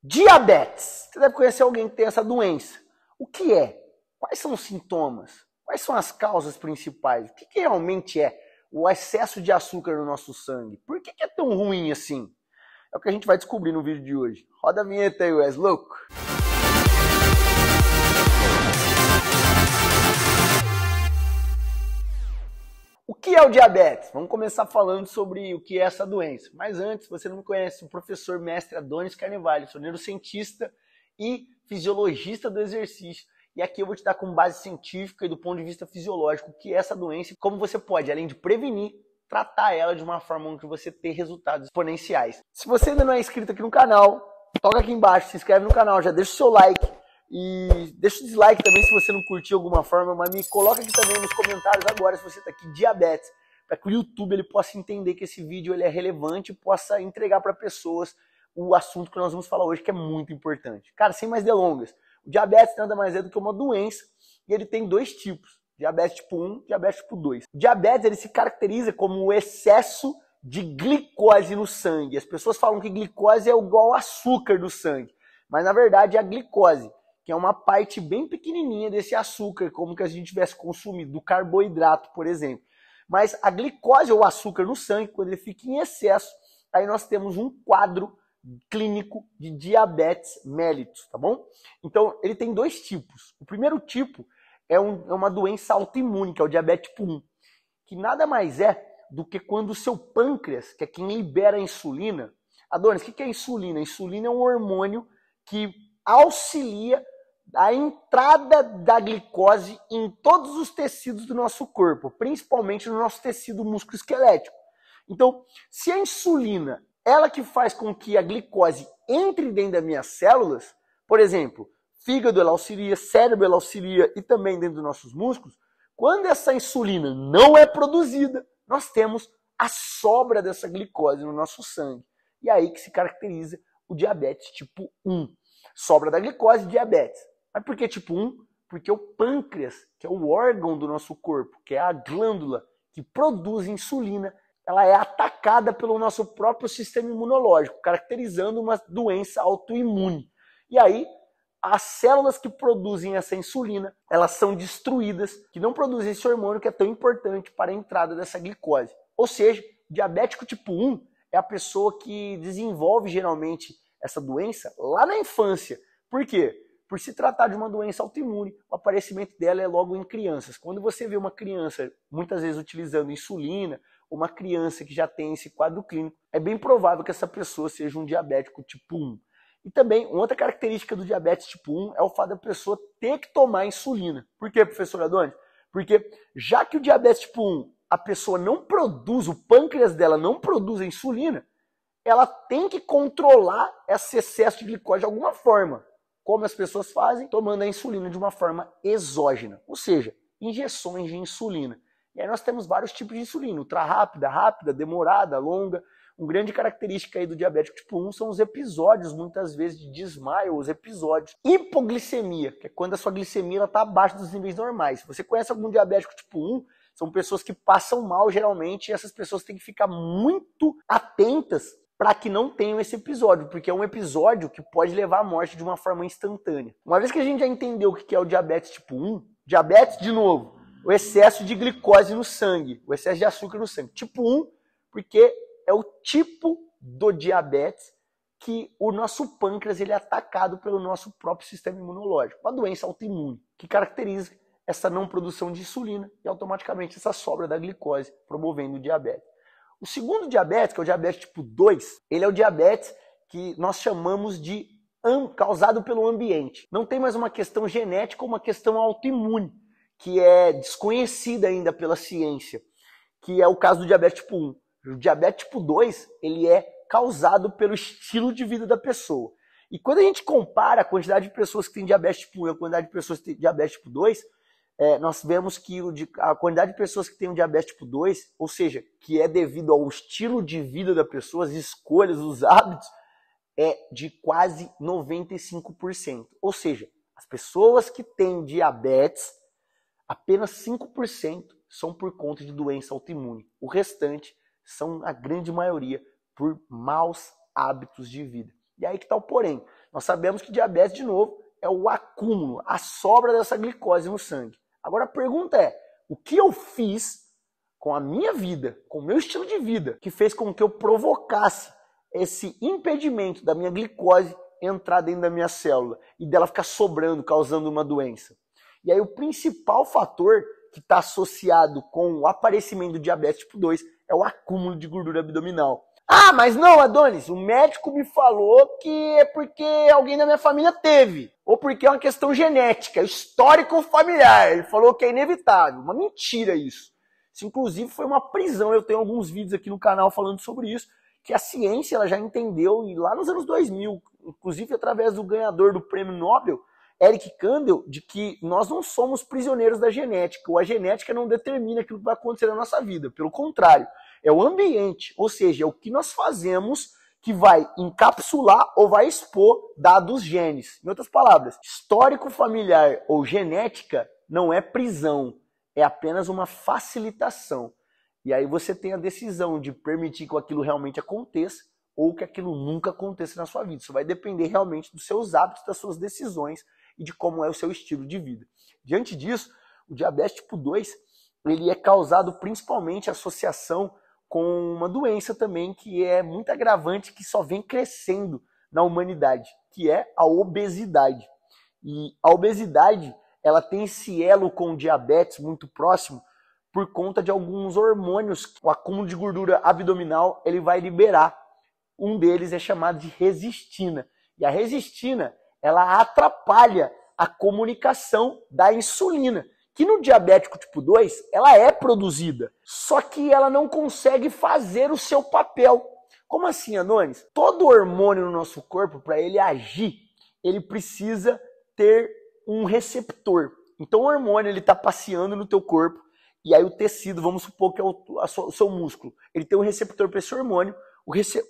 Diabetes. Você deve conhecer alguém que tem essa doença. O que é? Quais são os sintomas? Quais são as causas principais? O que realmente é o excesso de açúcar no nosso sangue? Por que é tão ruim assim? É o que a gente vai descobrir no vídeo de hoje. Roda a vinheta aí, Wes, louco! O que é o diabetes? Vamos começar falando sobre o que é essa doença. Mas antes, se você não me conhece, o professor mestre Adonis Carnevale, sou neurocientista e fisiologista do exercício. E aqui eu vou te dar com base científica e do ponto de vista fisiológico o que é essa doença e como você pode, além de prevenir, tratar ela de uma forma onde você ter resultados exponenciais. Se você ainda não é inscrito aqui no canal, toca aqui embaixo, se inscreve no canal, já deixa o seu like. E deixa o dislike também se você não curtiu de alguma forma, mas me coloca aqui também nos comentários agora se você está aqui diabetes, para que o YouTube ele possa entender que esse vídeo ele é relevante e possa entregar para pessoas o assunto que nós vamos falar hoje, que é muito importante. Cara, sem mais delongas, o diabetes nada mais é do que uma doença e ele tem dois tipos, diabetes tipo 1 e diabetes tipo 2. O diabetes ele se caracteriza como o excesso de glicose no sangue. As pessoas falam que glicose é igual ao açúcar do sangue, mas na verdade é a glicose, que é uma parte bem pequenininha desse açúcar, como que a gente tivesse consumido, do carboidrato, por exemplo. Mas a glicose ou açúcar no sangue, quando ele fica em excesso, aí nós temos um quadro clínico de diabetes mellitus, tá bom? Então, ele tem dois tipos. O primeiro tipo é uma doença autoimune, que é o diabetes tipo 1, que nada mais é do que quando o seu pâncreas, que é quem libera a insulina... Adonis, o que é a insulina? A insulina é um hormônio que auxilia a entrada da glicose em todos os tecidos do nosso corpo, principalmente no nosso tecido músculo-esquelético. Então, se a insulina, ela que faz com que a glicose entre dentro das minhas células, por exemplo, fígado ela auxilia, cérebro ela auxilia e também dentro dos nossos músculos, quando essa insulina não é produzida, nós temos a sobra dessa glicose no nosso sangue. E é aí que se caracteriza o diabetes tipo 1. Sobra da glicose, diabetes. Mas por que tipo 1? Porque o pâncreas, que é o órgão do nosso corpo, que é a glândula que produz insulina, ela é atacada pelo nosso próprio sistema imunológico, caracterizando uma doença autoimune. E aí, as células que produzem essa insulina, elas são destruídas, que não produzem esse hormônio que é tão importante para a entrada dessa glicose. Ou seja, diabético tipo 1 é a pessoa que desenvolve geralmente essa doença lá na infância. Por quê? Por se tratar de uma doença autoimune, o aparecimento dela é logo em crianças. Quando você vê uma criança, muitas vezes utilizando insulina, uma criança que já tem esse quadro clínico, é bem provável que essa pessoa seja um diabético tipo 1. E também, outra característica do diabetes tipo 1 é o fato da pessoa ter que tomar insulina. Por quê, professor Adonis? Porque já que o diabetes tipo 1, a pessoa não produz, o pâncreas dela não produz a insulina, ela tem que controlar esse excesso de glicose de alguma forma. Como as pessoas fazem? Tomando a insulina de uma forma exógena, ou seja, injeções de insulina. E aí nós temos vários tipos de insulina, ultra rápida, rápida, demorada, longa. Uma grande característica aí do diabético tipo 1 são os episódios, muitas vezes, de desmaio, os episódios. Hipoglicemia, que é quando a sua glicemia está abaixo dos níveis normais. Se você conhece algum diabético tipo 1, são pessoas que passam mal geralmente, e essas pessoas têm que ficar muito atentas para que não tenham esse episódio, porque é um episódio que pode levar à morte de uma forma instantânea. Uma vez que a gente já entendeu o que é o diabetes tipo 1, diabetes, de novo, o excesso de glicose no sangue, o excesso de açúcar no sangue. Tipo 1, porque é o tipo do diabetes que o nosso pâncreas ele é atacado pelo nosso próprio sistema imunológico. Uma doença autoimune, que caracteriza essa não produção de insulina e automaticamente essa sobra da glicose, promovendo o diabetes. O segundo diabetes, que é o diabetes tipo 2, ele é o diabetes que nós chamamos de causado pelo ambiente. Não tem mais uma questão genética ou uma questão autoimune, que é desconhecida ainda pela ciência, que é o caso do diabetes tipo 1. O diabetes tipo 2, ele é causado pelo estilo de vida da pessoa. E quando a gente compara a quantidade de pessoas que têm diabetes tipo 1 e a quantidade de pessoas que têm diabetes tipo 2, nós vemos que a quantidade de pessoas que têm um diabetes tipo 2, ou seja, que é devido ao estilo de vida da pessoa, as escolhas, os hábitos, é de quase 95%. Ou seja, as pessoas que têm diabetes, apenas 5% são por conta de doença autoimune. O restante são, a grande maioria, por maus hábitos de vida. E aí que está o porém. Nós sabemos que diabetes, de novo, é o acúmulo, a sobra dessa glicose no sangue. Agora a pergunta é, o que eu fiz com a minha vida, com o meu estilo de vida, que fez com que eu provocasse esse impedimento da minha glicose entrar dentro da minha célula e dela ficar sobrando, causando uma doença? E aí o principal fator que está associado com o aparecimento do diabetes tipo 2 é o acúmulo de gordura abdominal. Ah, mas não, Adonis, o médico me falou que é porque alguém da minha família teve, ou porque é uma questão genética, histórico familiar. Ele falou que é inevitável. Uma mentira isso. Isso, inclusive, foi uma prisão. Eu tenho alguns vídeos aqui no canal falando sobre isso, que a ciência ela já entendeu, e lá nos anos 2000, inclusive através do ganhador do prêmio Nobel, Eric Kandel, de que nós não somos prisioneiros da genética, ou a genética não determina aquilo que vai acontecer na nossa vida. Pelo contrário, é o ambiente, ou seja, é o que nós fazemos que vai encapsular ou vai expor dados genes. Em outras palavras, histórico familiar ou genética não é prisão, é apenas uma facilitação. E aí você tem a decisão de permitir que aquilo realmente aconteça ou que aquilo nunca aconteça na sua vida. Isso vai depender realmente dos seus hábitos, das suas decisões e de como é o seu estilo de vida. Diante disso, o diabetes tipo 2 ele é causado principalmente associação com uma doença também que é muito agravante, que só vem crescendo na humanidade, que é a obesidade. E a obesidade ela tem esse elo com o diabetes muito próximo por conta de alguns hormônios. O acúmulo de gordura abdominal ele vai liberar. Um deles é chamado de resistina. E a resistina ela atrapalha a comunicação da insulina, que no diabético tipo 2, ela é produzida, só que ela não consegue fazer o seu papel. Como assim, Adonis? Todo hormônio no nosso corpo, para ele agir, ele precisa ter um receptor. Então o hormônio ele está passeando no teu corpo, e aí o tecido, vamos supor que é o seu músculo, ele tem um receptor para esse hormônio,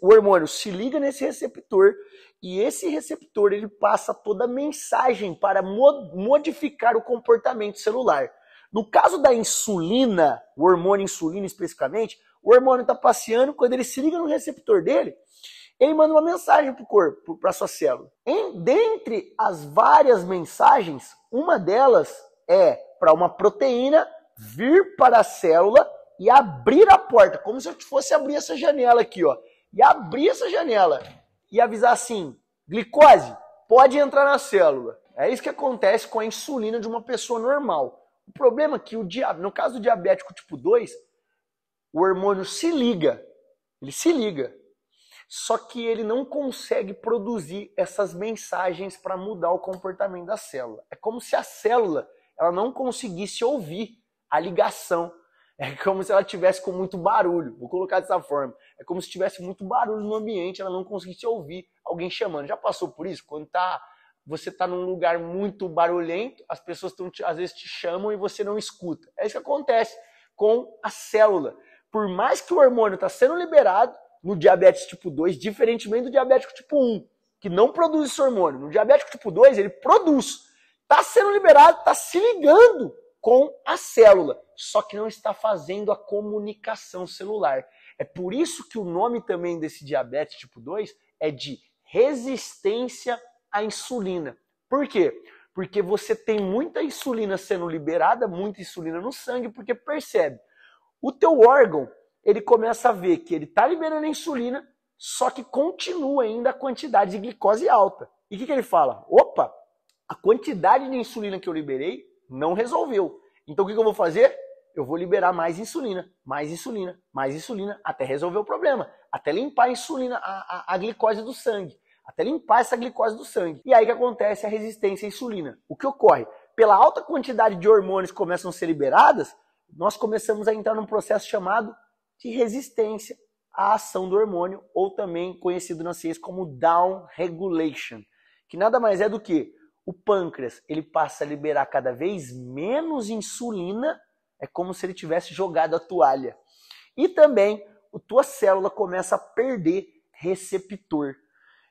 o hormônio se liga nesse receptor, e esse receptor ele passa toda a mensagem para modificar o comportamento celular. No caso da insulina, o hormônio insulina especificamente, o hormônio está passeando, quando ele se liga no receptor dele, ele manda uma mensagem para o corpo, para a sua célula. Dentre as várias mensagens, uma delas é para uma proteína vir para a célula e abrir a porta, como se eu fosse abrir essa janela aqui, ó. E abrir essa janela e avisar assim, glicose, pode entrar na célula. É isso que acontece com a insulina de uma pessoa normal. O problema é que no caso do diabético tipo 2, o hormônio se liga, ele se liga, só que ele não consegue produzir essas mensagens para mudar o comportamento da célula. É como se a célula ela não conseguisse ouvir a ligação. É como se ela tivesse com muito barulho, vou colocar dessa forma. É como se tivesse muito barulho no ambiente, ela não conseguisse ouvir alguém chamando. Já passou por isso? Quando você está num lugar muito barulhento, as pessoas às vezes te chamam e você não escuta. É isso que acontece com a célula. Por mais que o hormônio está sendo liberado no diabetes tipo 2, diferentemente do diabético tipo 1, que não produz esse hormônio. No diabético tipo 2, ele produz. Está sendo liberado, está se ligando com a célula, só que não está fazendo a comunicação celular. É por isso que o nome também desse diabetes tipo 2 é de resistência à insulina. Por quê? Porque você tem muita insulina sendo liberada, muita insulina no sangue, porque percebe, o teu órgão, ele começa a ver que ele está liberando a insulina, só que continua ainda a quantidade de glicose alta. E o que ele fala? Opa, a quantidade de insulina que eu liberei não resolveu. Então o que eu vou fazer? Eu vou liberar mais insulina, mais insulina, mais insulina, até resolver o problema, até limpar a insulina, a glicose do sangue, até limpar essa glicose do sangue. E aí o que acontece? A resistência à insulina. O que ocorre? Pela alta quantidade de hormônios que começam a ser liberadas, nós começamos a entrar num processo chamado de resistência à ação do hormônio, ou também conhecido na ciência como down regulation, que nada mais é do que o pâncreas, ele passa a liberar cada vez menos insulina, é como se ele tivesse jogado a toalha. E também a tua célula começa a perder receptor.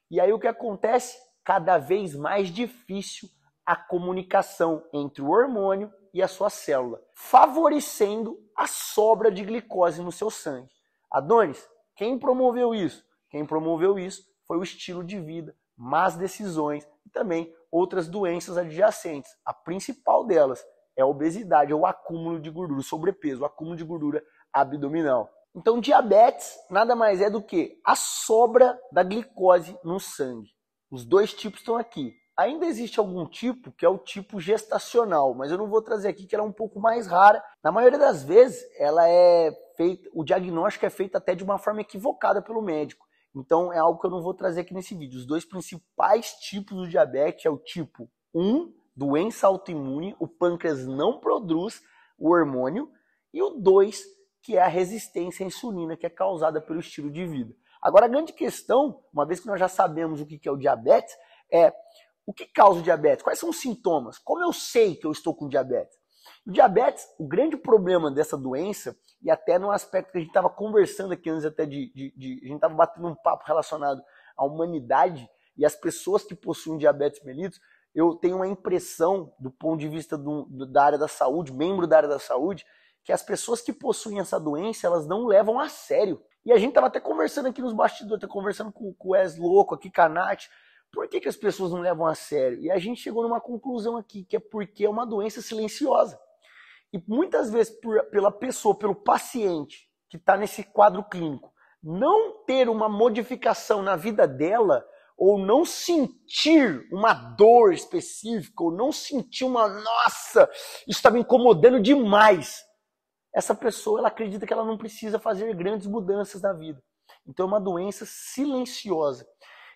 E aí o que acontece? Cada vez mais difícil a comunicação entre o hormônio e a sua célula, favorecendo a sobra de glicose no seu sangue. Adonis, quem promoveu isso? Quem promoveu isso foi o estilo de vida más decisões e também outras doenças adjacentes. A principal delas é a obesidade, é o acúmulo de gordura, o sobrepeso, o acúmulo de gordura abdominal. Então, diabetes nada mais é do que a sobra da glicose no sangue. Os dois tipos estão aqui. Ainda existe algum tipo que é o tipo gestacional, mas eu não vou trazer aqui que ela é um pouco mais rara. Na maioria das vezes, ela é feita, o diagnóstico é feito até de uma forma equivocada pelo médico. Então, é algo que eu não vou trazer aqui nesse vídeo. Os dois principais tipos do diabetes é o tipo 1, doença autoimune, o pâncreas não produz o hormônio, e o 2, que é a resistência à insulina, que é causada pelo estilo de vida. Agora, a grande questão, uma vez que nós já sabemos o que é o diabetes, é o que causa o diabetes? Quais são os sintomas? Como eu sei que eu estou com diabetes? O diabetes, o grande problema dessa doença, e até no aspecto que a gente estava conversando aqui antes até a gente estava batendo um papo relacionado à humanidade e as pessoas que possuem diabetes mellitus, eu tenho uma impressão, do ponto de vista da área da saúde, membro da área da saúde, que as pessoas que possuem essa doença, elas não levam a sério. E a gente estava até conversando aqui nos bastidores, até conversando com o Wes Louco, aqui com a Nath, por que as pessoas não levam a sério? E a gente chegou numa conclusão aqui, que é porque é uma doença silenciosa. E muitas vezes pela pessoa, pelo paciente que está nesse quadro clínico, não ter uma modificação na vida dela, ou não sentir uma dor específica, ou não sentir nossa, isso está me incomodando demais. Essa pessoa, ela acredita que ela não precisa fazer grandes mudanças na vida. Então é uma doença silenciosa.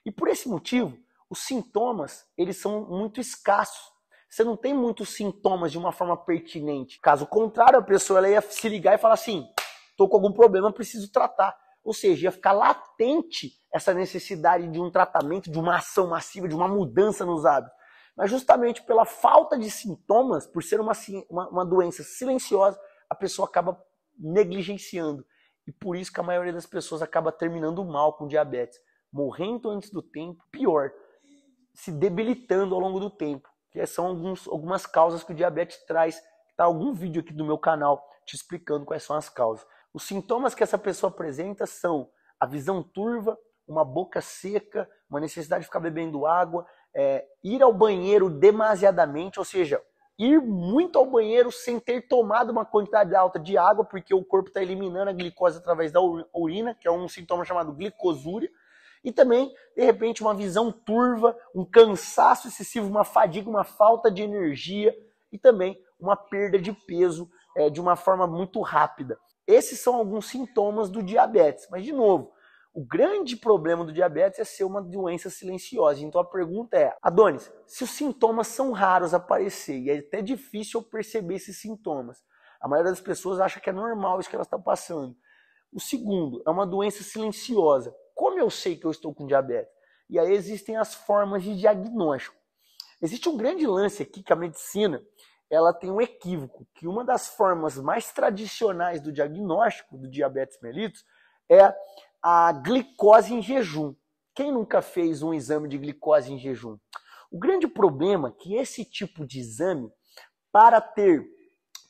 E por esse motivo, os sintomas, eles são muito escassos. Você não tem muitos sintomas de uma forma pertinente. Caso contrário, a pessoa ela ia se ligar e falar assim, estou com algum problema, preciso tratar. Ou seja, ia ficar latente essa necessidade de um tratamento, de uma ação massiva, de uma mudança nos hábitos. Mas justamente pela falta de sintomas, por ser uma doença silenciosa, a pessoa acaba negligenciando. E por isso que a maioria das pessoas acaba terminando mal com diabetes. Morrendo antes do tempo, pior, se debilitando ao longo do tempo. Que são algumas causas que o diabetes traz. Tá algum vídeo aqui do meu canal te explicando quais são as causas. Os sintomas que essa pessoa apresenta são a visão turva, uma boca seca, uma necessidade de ficar bebendo água, ir ao banheiro demasiadamente, ou seja, ir muito ao banheiro sem ter tomado uma quantidade alta de água, porque o corpo está eliminando a glicose através da urina, que é um sintoma chamado glicosúria. E também, de repente, uma visão turva, um cansaço excessivo, uma fadiga, uma falta de energia e também uma perda de peso de uma forma muito rápida. Esses são alguns sintomas do diabetes. Mas, de novo, o grande problema do diabetes é ser uma doença silenciosa. Então a pergunta é, Adonis, se os sintomas são raros aparecer e é até difícil eu perceber esses sintomas, a maioria das pessoas acha que é normal isso que elas estão passando. O segundo, é uma doença silenciosa. Como eu sei que eu estou com diabetes? E aí existem as formas de diagnóstico. Existe um grande lance aqui que a medicina ela tem um equívoco, que uma das formas mais tradicionais do diagnóstico do diabetes mellitus é a glicose em jejum. Quem nunca fez um exame de glicose em jejum? O grande problema é que esse tipo de exame, para ter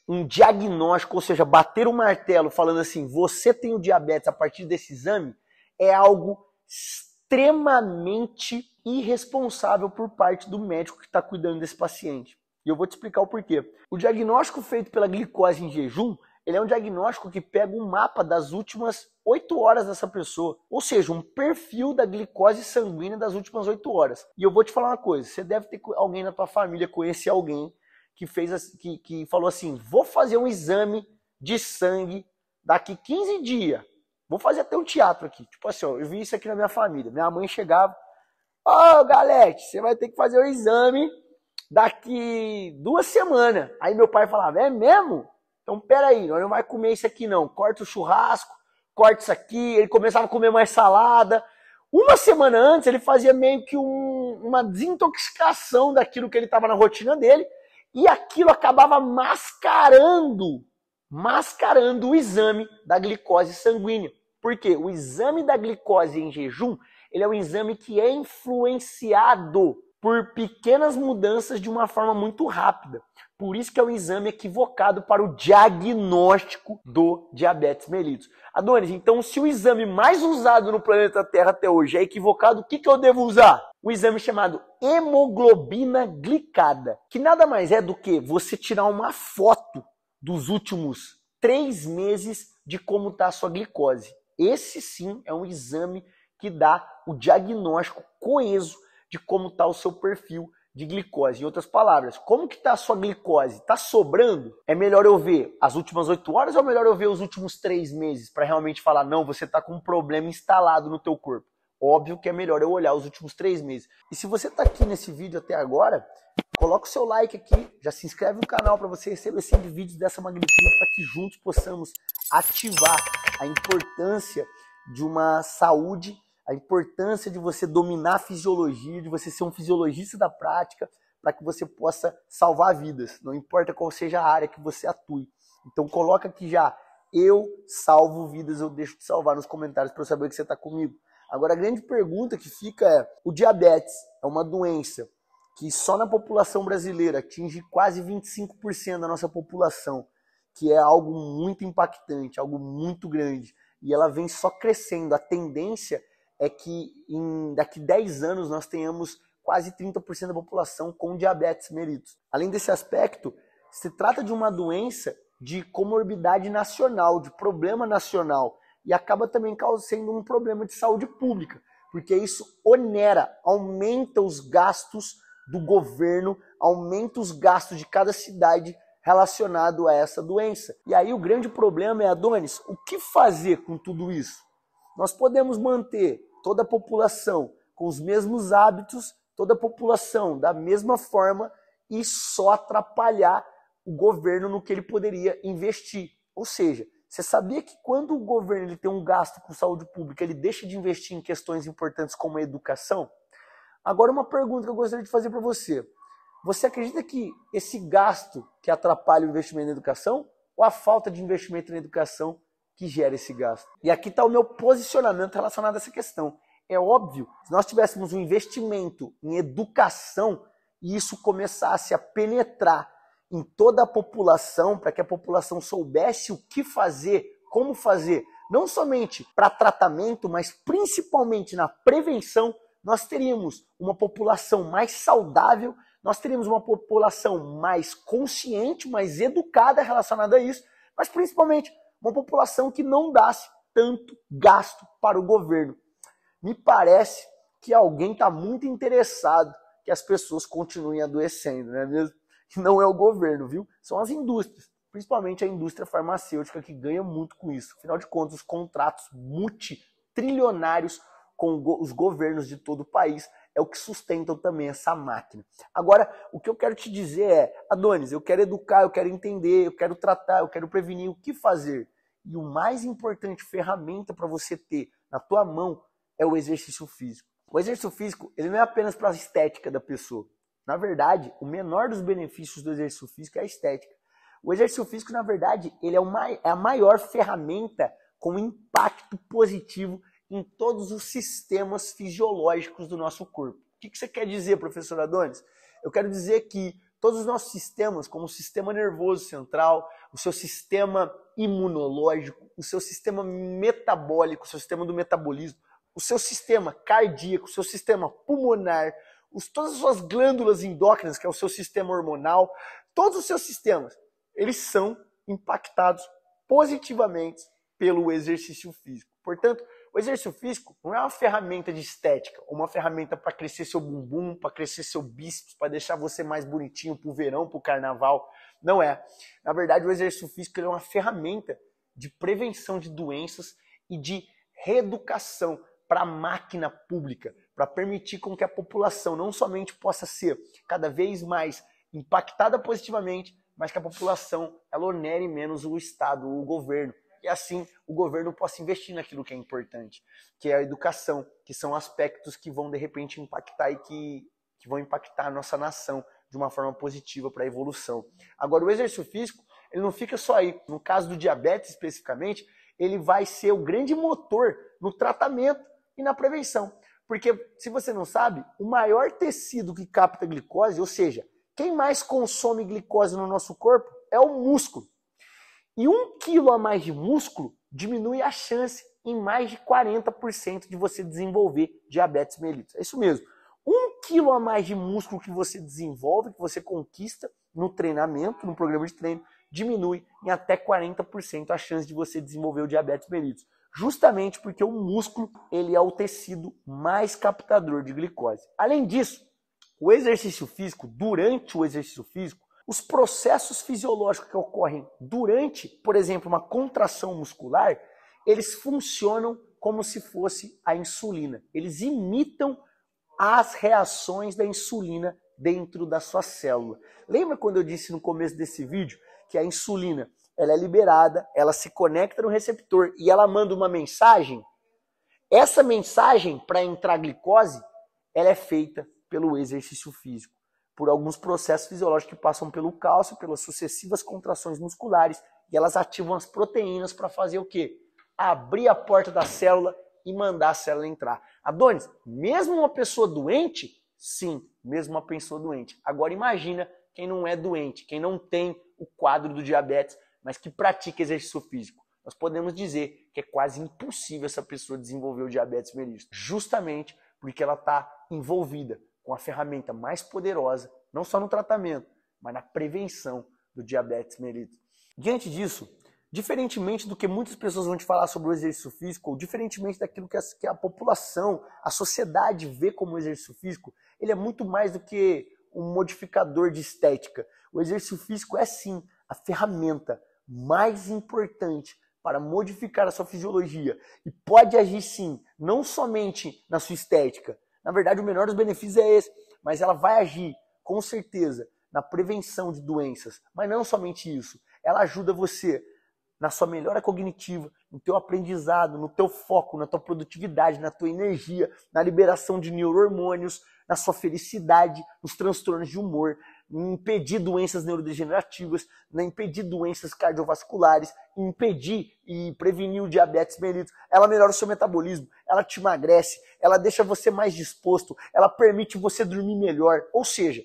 um diagnóstico, ou seja, bater o martelo falando assim, você tem o diabetes a partir desse exame, é algo extremamente irresponsável por parte do médico que está cuidando desse paciente. E eu vou te explicar o porquê. O diagnóstico feito pela glicose em jejum, ele é um diagnóstico que pega um mapa das últimas 8 horas dessa pessoa. Ou seja, um perfil da glicose sanguínea das últimas 8 horas. E eu vou te falar uma coisa, você deve ter alguém na tua família, conhecer alguém que falou assim, vou fazer um exame de sangue daqui 15 dias. Vou fazer até um teatro aqui. Tipo assim, ó, eu vi isso aqui na minha família. Minha mãe chegava, ô Galete, você vai ter que fazer o exame daqui 2 semanas. Aí meu pai falava, é mesmo? Então peraí, nós não vai comer isso aqui não. Corta o churrasco, corta isso aqui. Ele começava a comer mais salada. Uma semana antes ele fazia meio que uma desintoxicação daquilo que ele estava na rotina dele. E aquilo acabava mascarando o exame da glicose sanguínea. Por quê? O exame da glicose em jejum, ele é um exame que é influenciado por pequenas mudanças de uma forma muito rápida. Por isso que é um exame equivocado para o diagnóstico do diabetes mellitus. Adonis, então se o exame mais usado no planeta Terra até hoje é equivocado, o que eu devo usar? Um exame chamado hemoglobina glicada, que nada mais é do que você tirar uma foto dos últimos 3 meses de como está a sua glicose. Esse sim é um exame que dá o diagnóstico coeso de como está o seu perfil de glicose. Em outras palavras, como que está a sua glicose? Está sobrando? É melhor eu ver as últimas 8 horas ou é melhor eu ver os últimos 3 meses para realmente falar, não, você está com um problema instalado no teu corpo? Óbvio que é melhor eu olhar os últimos 3 meses. E se você está aqui nesse vídeo até agora, coloca o seu like aqui, já se inscreve no canal para você receber sempre vídeos dessa magnitude para que juntos possamos ativar a importância de uma saúde, a importância de você dominar a fisiologia, de você ser um fisiologista da prática, para que você possa salvar vidas, não importa qual seja a área que você atue. Então coloca aqui já, eu salvo vidas, eu deixo de salvar nos comentários para eu saber que você está comigo. Agora a grande pergunta que fica é, o diabetes é uma doença que só na população brasileira atinge quase 25% da nossa população, que é algo muito impactante, algo muito grande, e ela vem só crescendo. A tendência é que daqui 10 anos nós tenhamos quase 30% da população com diabetes mellitus. Além desse aspecto, se trata de uma doença de comorbidade nacional, de problema nacional, e acaba também sendo um problema de saúde pública, porque isso onera, aumenta os gastos do governo, aumenta os gastos de cada cidade relacionado a essa doença. E aí o grande problema é, Adonis, o que fazer com tudo isso? Nós podemos manter toda a população com os mesmos hábitos, toda a população da mesma forma e só atrapalhar o governo no que ele poderia investir. Ou seja, você sabia que quando o governo ele tem um gasto com saúde pública, ele deixa de investir em questões importantes como a educação? Agora uma pergunta que eu gostaria de fazer para você. Você acredita que esse gasto que atrapalha o investimento na educação ou a falta de investimento na educação que gera esse gasto? E aqui está o meu posicionamento relacionado a essa questão. É óbvio, se nós tivéssemos um investimento em educação e isso começasse a penetrar em toda a população, para que a população soubesse o que fazer, como fazer, não somente para tratamento, mas principalmente na prevenção, nós teríamos uma população mais saudável, nós teríamos uma população mais consciente, mais educada relacionada a isso, mas principalmente uma população que não desse tanto gasto para o governo. Me parece que alguém está muito interessado que as pessoas continuem adoecendo, não é mesmo? Não é o governo, viu? São as indústrias, principalmente a indústria farmacêutica que ganha muito com isso. Afinal de contas, os contratos multitrilionários com os governos de todo o país é o que sustentam também essa máquina. Agora, o que eu quero te dizer é, Adonis, eu quero educar, eu quero entender, eu quero tratar, eu quero prevenir, o que fazer? E o mais importante ferramenta para você ter na tua mão é o exercício físico. O exercício físico, ele não é apenas para a estética da pessoa. Na verdade, o menor dos benefícios do exercício físico é a estética. O exercício físico, na verdade, ele é a maior ferramenta com impacto positivo em todos os sistemas fisiológicos do nosso corpo. O que você quer dizer, professor Adonis? Eu quero dizer que todos os nossos sistemas, como o sistema nervoso central, o seu sistema imunológico, o seu sistema metabólico, o seu sistema do metabolismo, o seu sistema cardíaco, o seu sistema pulmonar, todas as suas glândulas endócrinas, que é o seu sistema hormonal, todos os seus sistemas, eles são impactados positivamente pelo exercício físico. Portanto, o exercício físico não é uma ferramenta de estética, uma ferramenta para crescer seu bumbum, para crescer seu bíceps, para deixar você mais bonitinho para o verão, para o carnaval. Não é. Na verdade, o exercício físico é uma ferramenta de prevenção de doenças e de reeducação para a máquina pública, para permitir com que a população não somente possa ser cada vez mais impactada positivamente, mas que a população ela onere menos o Estado, o governo. E assim o governo possa investir naquilo que é importante, que é a educação, que são aspectos que vão de repente impactar e que vão impactar a nossa nação de uma forma positiva para a evolução. Agora, o exercício físico, ele não fica só aí. No caso do diabetes especificamente, ele vai ser o grande motor no tratamento e na prevenção. Porque, se você não sabe, o maior tecido que capta glicose, ou seja, quem mais consome glicose no nosso corpo é o músculo. E 1 quilo a mais de músculo diminui a chance em mais de 40% de você desenvolver diabetes mellitus. É isso mesmo. 1 quilo a mais de músculo que você desenvolve, que você conquista no treinamento, no programa de treino, diminui em até 40% a chance de você desenvolver o diabetes mellitus. Justamente porque o músculo ele é o tecido mais captador de glicose. Além disso, o exercício físico, durante o exercício físico, os processos fisiológicos que ocorrem durante, por exemplo, uma contração muscular, eles funcionam como se fosse a insulina. Eles imitam as reações da insulina dentro da sua célula. Lembra quando eu disse no começo desse vídeo que a insulina ela é liberada, ela se conecta no receptor e ela manda uma mensagem? Essa mensagem, para entrar glicose, ela é feita pelo exercício físico, por alguns processos fisiológicos que passam pelo cálcio, pelas sucessivas contrações musculares, e elas ativam as proteínas para fazer o quê? Abrir a porta da célula e mandar a célula entrar. Adonis, mesmo uma pessoa doente? Sim, mesmo uma pessoa doente. Agora imagina quem não é doente, quem não tem o quadro do diabetes, mas que pratica exercício físico. Nós podemos dizer que é quase impossível essa pessoa desenvolver o diabetes mellitus, justamente porque ela está envolvida com a ferramenta mais poderosa, não só no tratamento, mas na prevenção do diabetes mellitus. Diante disso, diferentemente do que muitas pessoas vão te falar sobre o exercício físico, ou diferentemente daquilo que a população, a sociedade vê como exercício físico, ele é muito mais do que um modificador de estética. O exercício físico é sim a ferramenta mais importante para modificar a sua fisiologia e pode agir sim, não somente na sua estética. Na verdade, o menor dos benefícios é esse, mas ela vai agir, com certeza, na prevenção de doenças. Mas não somente isso, ela ajuda você na sua melhora cognitiva, no teu aprendizado, no teu foco, na tua produtividade, na tua energia, na liberação de neurohormônios, na sua felicidade, nos transtornos de humor, em impedir doenças neurodegenerativas, em impedir doenças cardiovasculares, em impedir e prevenir o diabetes mellitus. Ela melhora o seu metabolismo, ela te emagrece, ela deixa você mais disposto, ela permite você dormir melhor. Ou seja,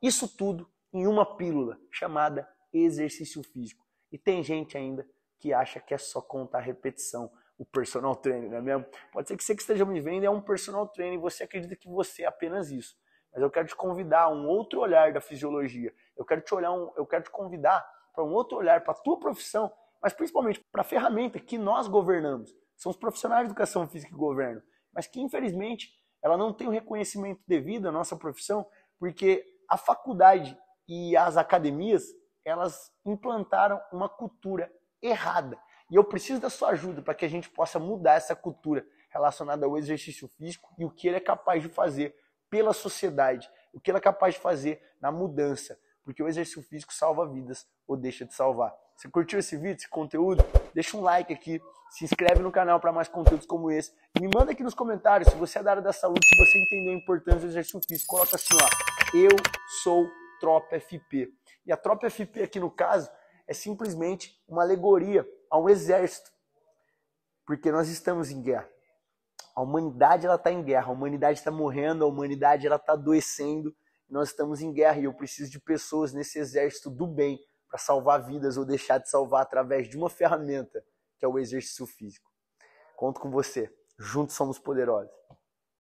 isso tudo em uma pílula chamada exercício físico. E tem gente ainda que acha que é só contar repetição, o personal trainer, não é mesmo? Pode ser que você que esteja me vendo é um personal trainer e você acredita que você é apenas isso. Mas eu quero te convidar a um outro olhar da fisiologia. Eu quero te convidar para um outro olhar para a tua profissão, mas principalmente para a ferramenta que nós governamos. São os profissionais de educação física que governam, mas que infelizmente ela não tem o reconhecimento devido à nossa profissão, porque a faculdade e as academias elas implantaram uma cultura errada. E eu preciso da sua ajuda para que a gente possa mudar essa cultura relacionada ao exercício físico e o que ele é capaz de fazer pela sociedade, o que ele é capaz de fazer na mudança, porque o exercício físico salva vidas ou deixa de salvar. Você curtiu esse vídeo, esse conteúdo? Deixa um like aqui, se inscreve no canal para mais conteúdos como esse e me manda aqui nos comentários se você é da área da saúde, se você entendeu a importância do exercício físico. Coloca assim, ó, eu sou Tropa FP. E a Tropa FP aqui no caso é simplesmente uma alegoria a um exército, porque nós estamos em guerra. A humanidade está em guerra, a humanidade está morrendo, a humanidade está adoecendo, nós estamos em guerra e eu preciso de pessoas nesse exército do bem para salvar vidas ou deixar de salvar através de uma ferramenta que é o exercício físico. Conto com você, juntos somos poderosos.